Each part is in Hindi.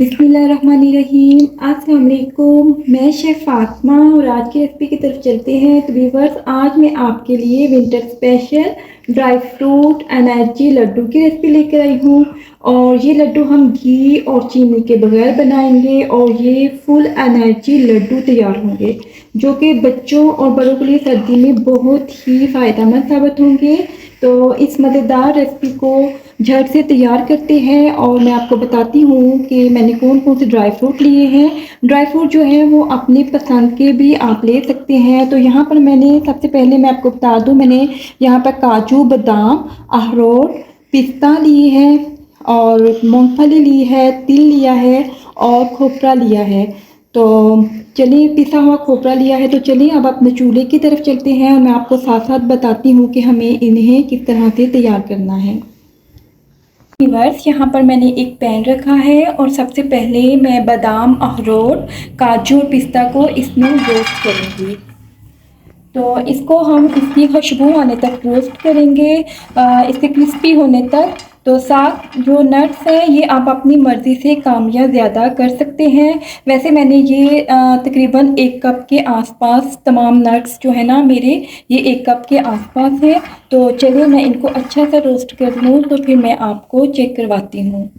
बिस्मिल्लाहिर्रहमानिर्रहीम। अस्सलाम वालेकुम। मैं शेफ़ फातिमा और आज की रेसिपी की तरफ चलते हैं। तो व्यूअर्स, आज मैं आपके लिए winter special dry fruit energy laddu की रेसिपी लेकर आई हूँ। और ये लड्डू हम घी और चीनी के बगैर बनाएंगे और ये फुल एनर्जी लड्डू तैयार होंगे जो कि बच्चों और बड़ों के लिए सर्दी में बहुत ही फ़ायदेमंद साबित होंगे। तो इस मज़ेदार रेसिपी को झट से तैयार करते हैं और मैं आपको बताती हूँ कि मैंने कौन कौन से ड्राई फ्रूट लिए हैं। ड्राई फ्रूट जो है वो अपनी पसंद के भी आप ले सकते हैं। तो यहाँ पर मैंने सबसे पहले मैं आपको बता दूँ, मैंने यहाँ पर काजू, बादाम, अखरोट, पिस्ता लिए हैं और मूंगफली ली है, तिल लिया है और खोपरा लिया है। तो चलिए, पिसा हुआ खोपरा लिया है। तो चलिए अब अपने चूल्हे की तरफ चलते हैं और मैं आपको साथ साथ बताती हूँ कि हमें इन्हें किस तरह से तैयार करना है। व्यूअर्स, यहाँ पर मैंने एक पैन रखा है और सबसे पहले मैं बादाम, अखरोट, काजू और पिस्ता को इसमें रोस्ट करूँगी। तो इसको हम इसकी खुशबू आने तक रोस्ट करेंगे, इसके क्रिस्पी होने तक। तो साथ जो नट्स हैं ये आप अपनी मर्ज़ी से कम या ज़्यादा कर सकते हैं। वैसे मैंने ये तकरीबन 1 कप के आसपास तमाम नट्स जो है ना मेरे, ये 1 कप के आसपास है। तो चलिए मैं इनको अच्छा सा रोस्ट कर लूँ तो फिर मैं आपको चेक करवाती हूँ।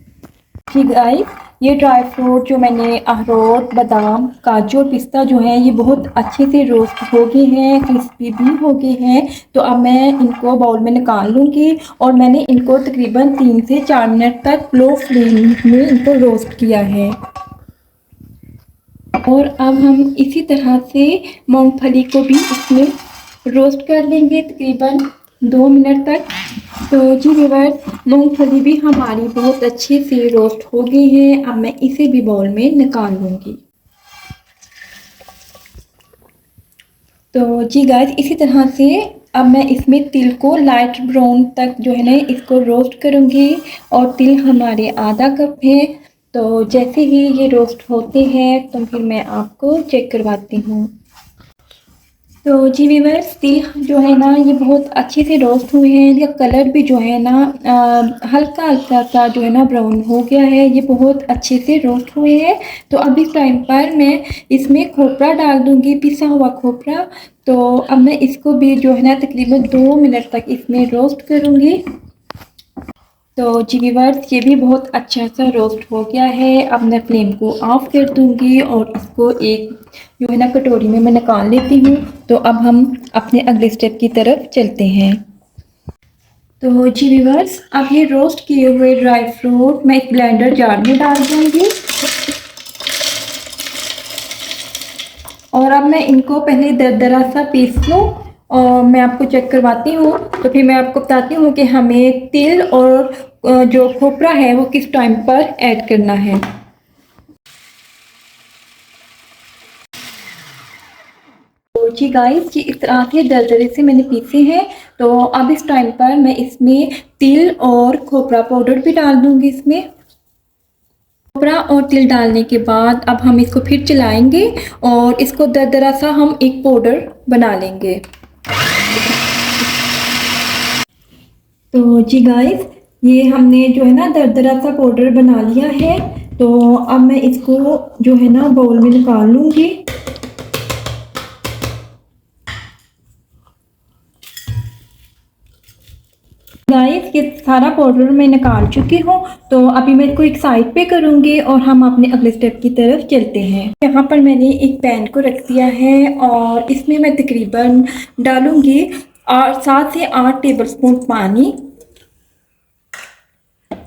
जी गाइस, ये ड्राई फ्रूट जो मैंने अखरोट, बादाम, काजू और पिस्ता जो है ये बहुत अच्छे से रोस्ट हो गए हैं, क्रिस्पी भी हो गए हैं। तो अब मैं इनको बाउल में निकाल लूँगी और मैंने इनको तकरीबन 3 से 4 मिनट तक लो फ्लेम में इनको रोस्ट किया है। और अब हम इसी तरह से मूंगफली को भी इसमें रोस्ट कर लेंगे तकरीबन 2 मिनट तक। तो जी व्यूअर्स, मूंगफली भी हमारी बहुत अच्छे से रोस्ट हो गई है। अब मैं इसे भी बाउल में निकाल लूँगी। तो जी गाइस, इसी तरह से अब मैं इसमें तिल को लाइट ब्राउन तक जो है ना इसको रोस्ट करूँगी। और तिल हमारे आधा कप है। तो जैसे ही ये रोस्ट होते हैं तो फिर मैं आपको चेक करवाती हूँ। तो जी व्यूअर्स, तिल जो है ना ये बहुत अच्छे से रोस्ट हुए हैं। इनका कलर भी जो है ना हल्का हल्का सा जो है ना ब्राउन हो गया है। ये बहुत अच्छे से रोस्ट हुए हैं। तो अब इस टाइम पर मैं इसमें खोपरा डाल दूंगी, पिसा हुआ खोपरा। तो अब मैं इसको भी जो है ना तकरीबन 2 मिनट तक इसमें रोस्ट करूँगी। तो जी व्यूअर्स, ये भी बहुत अच्छा सा रोस्ट हो गया है। अब मैं फ्लेम को ऑफ कर दूंगी और इसको एक जो है ना कटोरी में मैं निकाल लेती हूँ। तो अब हम अपने अगले स्टेप की तरफ चलते हैं। तो जी व्यूअर्स, अब ये रोस्ट किए हुए ड्राई फ्रूट मैं एक ब्लेंडर जार में डाल दूंगी और अब मैं इनको पहले दरदरा सा पीस लूँ और मैं आपको चेक करवाती हूँ। तो फिर मैं आपको बताती हूँ कि हमें तिल और जो खोपरा है वो किस टाइम पर ऐड करना है। तो जी गाइस, ये इस तरह से दरदरे से मैंने पीसे हैं। तो अब इस टाइम पर मैं इसमें तिल और खोपरा पाउडर भी डाल दूँगी। इसमें खोपरा और तिल डालने के बाद अब हम इसको फिर चलाएंगे और इसको दरदरा सा हम एक पाउडर बना लेंगे। तो जी गाइस, ये हमने जो है ना दरदरा सा पाउडर बना लिया है। तो अब मैं इसको जो है ना बाउल में निकाल लूँगी। गाइस, ये सारा पाउडर मैं निकाल चुकी हूँ। तो अभी मैं इसको एक साइड पे करूँगी और हम अपने अगले स्टेप की तरफ चलते हैं। यहाँ पर मैंने एक पैन को रख दिया है और इसमें मैं तकरीबन डालूँगी 7 से 8 टेबलस्पून पानी।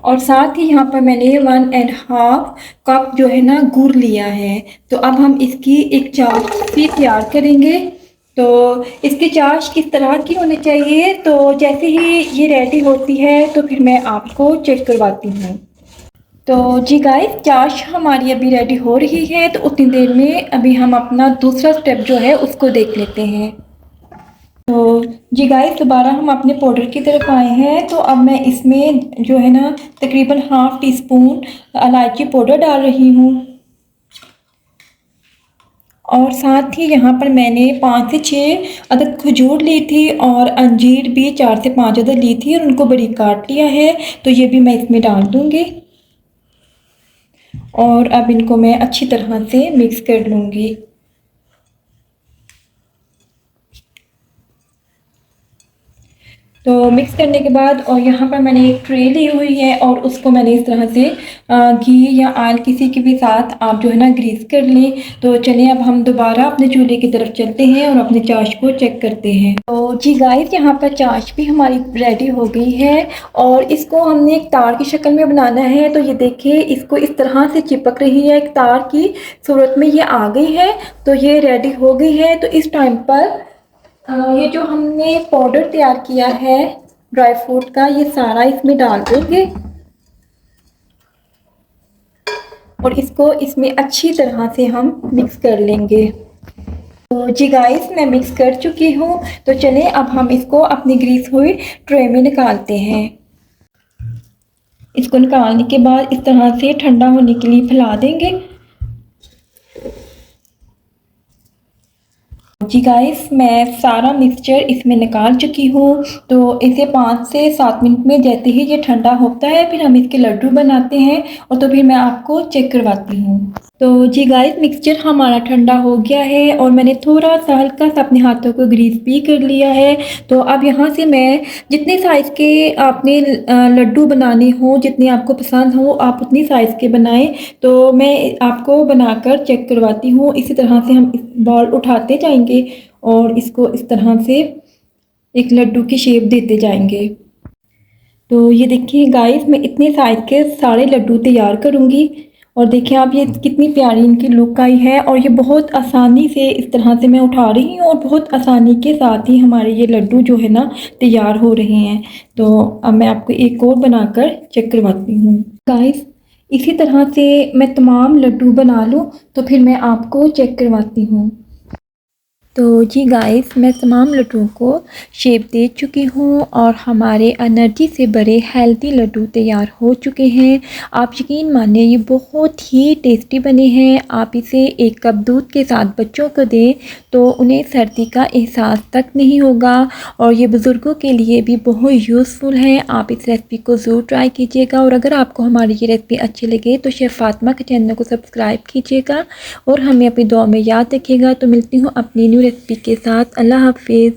और साथ ही यहाँ पर मैंने 1.5 कप जो है ना गुड़ लिया है। तो अब हम इसकी एक चाश भी तैयार करेंगे। तो इसकी चाश किस तरह की होनी चाहिए, तो जैसे ही ये रेडी होती है तो फिर मैं आपको चेक करवाती हूँ। तो जी गाइस, चाश हमारी अभी रेडी हो रही है। तो उतनी देर में अभी हम अपना दूसरा स्टेप जो है उसको देख लेते हैं। तो जी गाइस, दोबारा हम अपने पाउडर की तरफ आए हैं। तो अब मैं इसमें जो है ना तकरीबन ½ टीस्पून इलायची पाउडर डाल रही हूँ। और साथ ही यहाँ पर मैंने 5 से 6 अदद खजूर ली थी और अंजीर भी 4 से 5 अदद ली थी और उनको बारीक काट लिया है। तो ये भी मैं इसमें डाल दूँगी। और अब इनको मैं अच्छी तरह से मिक्स कर लूँगी। तो मिक्स करने के बाद और यहाँ पर मैंने एक ट्रे ली हुई है और उसको मैंने इस तरह से घी या ऑयल किसी के भी साथ आप जो है ना ग्रीस कर लें। तो चलिए अब हम दोबारा अपने चूल्हे की तरफ चलते हैं और अपने चाश को चेक करते हैं। तो जी गाइस, यहाँ पर चाश भी हमारी रेडी हो गई है और इसको हमने एक तार की शक्ल में बनाना है। तो ये देखिए, इसको इस तरह से चिपक रही है, एक तार की सूरत में ये आ गई है। तो ये रेडी हो गई है। तो इस टाइम पर ये जो हमने पाउडर तैयार किया है ड्राई फ्रूट का, ये सारा इसमें डाल देंगे और इसको इसमें अच्छी तरह से हम मिक्स कर लेंगे। तो जी गाइस, मैं मिक्स कर चुकी हूँ। तो चलें अब हम इसको अपनी ग्रीस हुई ट्रे में निकालते हैं। इसको निकालने के बाद इस तरह से ठंडा होने के लिए फैला देंगे। जी गाइस, मैं सारा मिक्सचर इसमें निकाल चुकी हूँ। तो इसे 5 से 7 मिनट में जैसे ही ये ठंडा होता है फिर हम इसके लड्डू बनाते हैं और तो फिर मैं आपको चेक करवाती हूँ। तो जी गाइस, मिक्सचर हमारा ठंडा हो गया है और मैंने थोड़ा सा हल्का सा अपने हाथों को ग्रीस भी कर लिया है। तो अब यहाँ से मैं जितने साइज़ के आपने लड्डू बनाने हो, जितने आपको पसंद हो, आप उतनी साइज़ के बनाएं। तो मैं आपको बनाकर चेक करवाती हूँ। इसी तरह से हम बॉल उठाते जाएंगे और इसको इस तरह से एक लड्डू की शेप देते जाएंगे। तो ये देखिए गाइस, मैं इतने साइज़ के सारे लड्डू तैयार करूँगी और देखिए आप ये कितनी प्यारी इनकी लुक आई है और ये बहुत आसानी से इस तरह से मैं उठा रही हूँ और बहुत आसानी के साथ ही हमारे ये लड्डू जो है ना तैयार हो रहे हैं। तो अब मैं आपको एक और बनाकर चेक करवाती हूँ। गाइस, इसी तरह से मैं तमाम लड्डू बना लूँ तो फिर मैं आपको चेक करवाती हूँ। तो जी गाइस, मैं तमाम लड्डुओं को शेप दे चुकी हूँ और हमारे एनर्जी से भरे हेल्दी लड्डू तैयार हो चुके हैं। आप यकीन मानिए ये बहुत ही टेस्टी बने हैं। आप इसे 1 कप दूध के साथ बच्चों को दें तो उन्हें सर्दी का एहसास तक नहीं होगा और ये बुज़ुर्गों के लिए भी बहुत यूज़फुल है। आप इस रेसिपी को ज़रूर ट्राई कीजिएगा और अगर आपको हमारी ये रेसिपी अच्छी लगे तो शेफ़ फातिमा के चैनल को सब्सक्राइब कीजिएगा और हमें अपनी दुआ में याद रखिएगा। तो मिलती हूँ अपनी न्यू रेसिपी के साथ। अल्लाह हाफिज़।